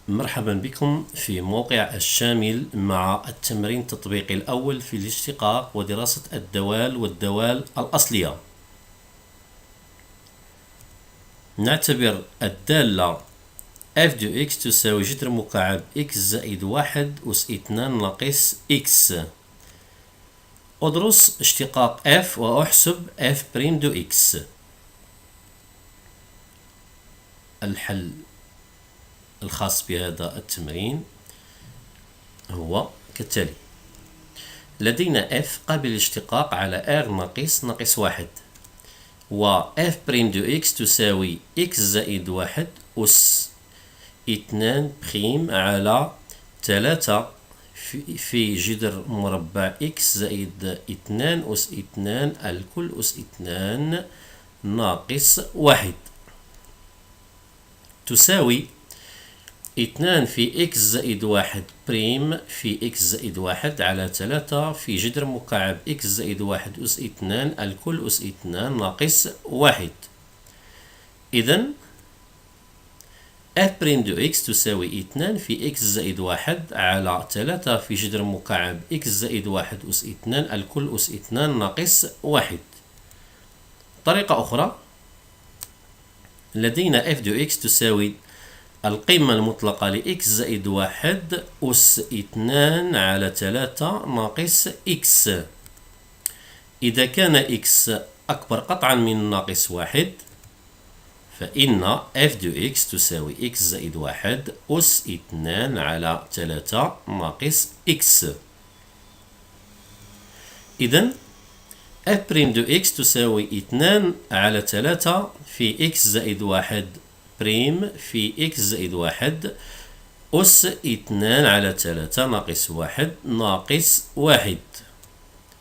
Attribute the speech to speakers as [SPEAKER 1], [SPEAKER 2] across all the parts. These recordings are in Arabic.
[SPEAKER 1] مرحبا بكم في موقع الشامل مع التمرين التطبيقي الأول في الاشتقاق ودراسة الدوال والدوال الأصلية. نعتبر الدالة f دو x تساوي جذر مكعب x زائد 1 أس 2 ناقص x. أدرس اشتقاق f وأحسب f بريم دو x. الحل الخاص بهذا التمرين هو كالتالي: لدينا f قابل للاشتقاق على r ناقص 1 و f بريم دو x تساوي x زائد 1 أس 2 بريم على 3 في جذر مربع x زائد 2 أس 2 الكل أس 2 ناقص 1 تساوي 2 في x زائد 1 بريم في x زائد 1 على 3 في جذر مكعب x زائد 1 أس 2 الكل أس 2 ناقص 1. إذن f بريم دو x تساوي 2 في x زائد 1 على 3 في جذر مكعب x زائد 1 أس 2 الكل أس 2 ناقص 1. طريقة أخرى، لدينا f دو x تساوي القيمة المطلقة ل x زائد 1 أس 2 على 3 ناقص x. إذا كان x أكبر قطعا من ناقص 1 فإن f دو x تساوي x زائد 1 أس 2 على 3 ناقص x. إذن f بريم دو x تساوي 2 على 3 في x زائد 1 بريم في x زائد 1 أس 2 على 3 ناقص 1 ناقص 1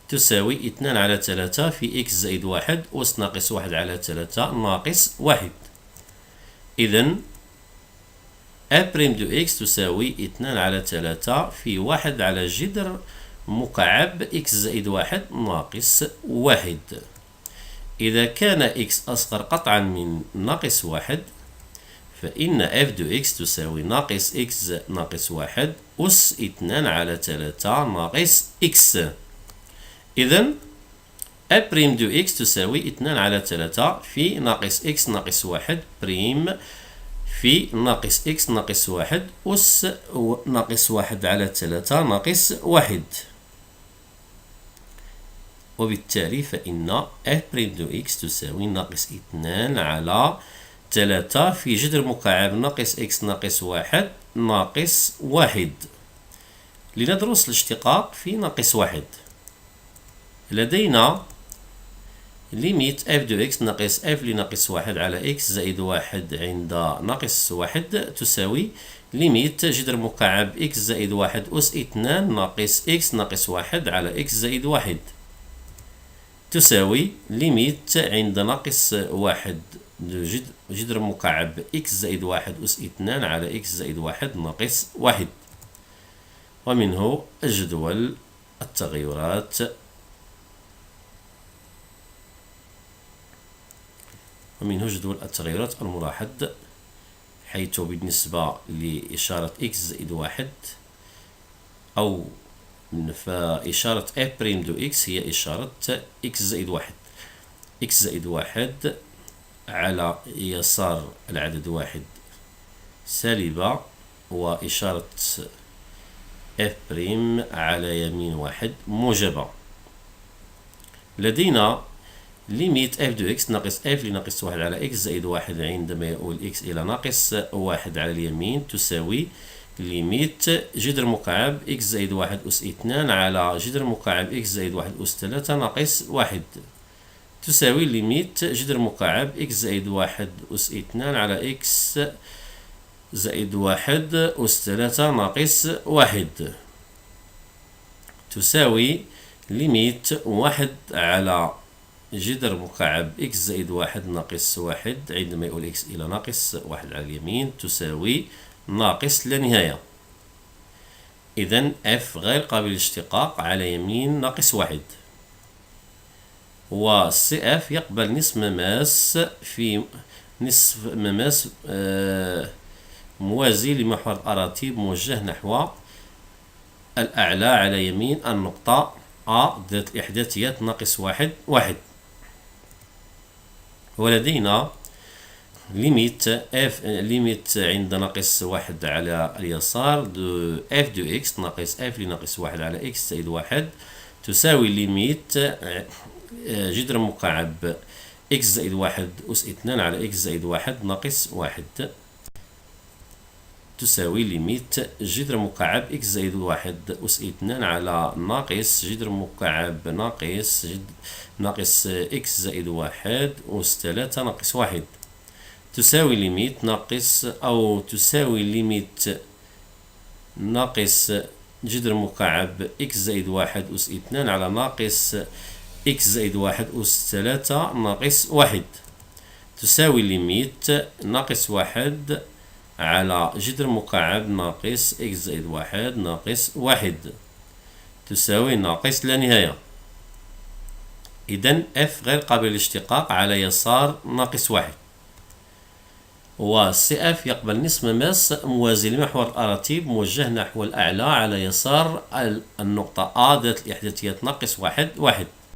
[SPEAKER 1] تساوي 2 على 3 في x زائد 1 أس ناقص 1 على 3 ناقص 1. إذن f بريم دو x تساوي 2 على 3 في 1 على جذر مكعب x زائد 1 ناقص 1. إذا كان x أصغر قطعا من ناقص 1 فإن f دو x تساوي ناقص x ناقص 1 أس 2 على 3 ناقص x. إذن f بريم دو x تساوي 2 على 3 في ناقص x ناقص 1 بريم في ناقص x ناقص 1 أس ناقص 1 على 3 ناقص 1. وبالتالي فإن f بريم دو x تساوي ناقص 2 على 3 في جذر مكعب ناقص x ناقص 1 ناقص 1. لندرس الاشتقاق في ناقص 1. لدينا ليميت f دو x ناقص f لناقص 1 على x زائد 1 عند ناقص 1 تساوي ليميت جذر مكعب x زائد 1 أس 2 ناقص x ناقص 1 على x زائد 1 تساوي ليميت عند ناقص 1 جذر مكعب x زائد 1 أس 2 على x زائد 1 ناقص 1. ومنه جدول التغيرات الملاحظ، حيث بالنسبة لإشارة x زائد 1 أو فإشارة f بريم دو x هي إشارة x زائد 1. x زائد 1 على يسار العدد 1 سالبة، وإشارة f بريم على يمين 1 موجبة. لدينا ليميت f دو x ناقص f لناقص 1 على x زائد 1 عندما يؤول x إلى ناقص 1 على اليمين تساوي ليميت جذر مكعب x زائد 1 أس 2 على جذر مكعب x زائد 1 أس 3 ناقص 1 تساوي ليميت جذر مكعب x زائد 1 أس 2 على x زائد 1 أس 3 ناقص 1 تساوي ليميت 1 على جذر مكعب x زائد 1 ناقص 1 عندما يؤول x إلى ناقص 1 على اليمين تساوي ناقص لا نهاية. إذن f غير قابل للاشتقاق على يمين ناقص 1. و CF يقبل نصف مماس موازي لمحور الأراتيب موجه نحو الأعلى على يمين النقطة A ذات الإحداثيات ناقص واحد واحد. ولدينا ليميت f ليميت عند ناقص واحد على اليسار دو f دو x ناقص f لناقص واحد على x زائد واحد تساوي ليميت جذر مكعب x زائد واحد أس اثنان على x زائد واحد ناقص واحد تساوي ليميت جذر مكعب x زائد واحد أس اثنان على ناقص جذر مكعب ناقص x زائد واحد أس ثلاثة ناقص واحد تساوي ليميت ناقص أو تساوي ليميت ناقص جذر مكعب x زائد واحد أس اثنان على ناقص x زائد واحد أس ثلاثة ناقص واحد تساوي ليميت ناقص واحد على جذر مكعب ناقص x زائد واحد ناقص واحد تساوي ناقص لا نهاية. إذن f غير قابل للاشتقاق على يسار ناقص واحد، و سي اف يقبل نصف مماس موازي لمحور الأراتيب موجه نحو الأعلى على يسار النقطة A ذات الإحداثيات ناقص واحد واحد.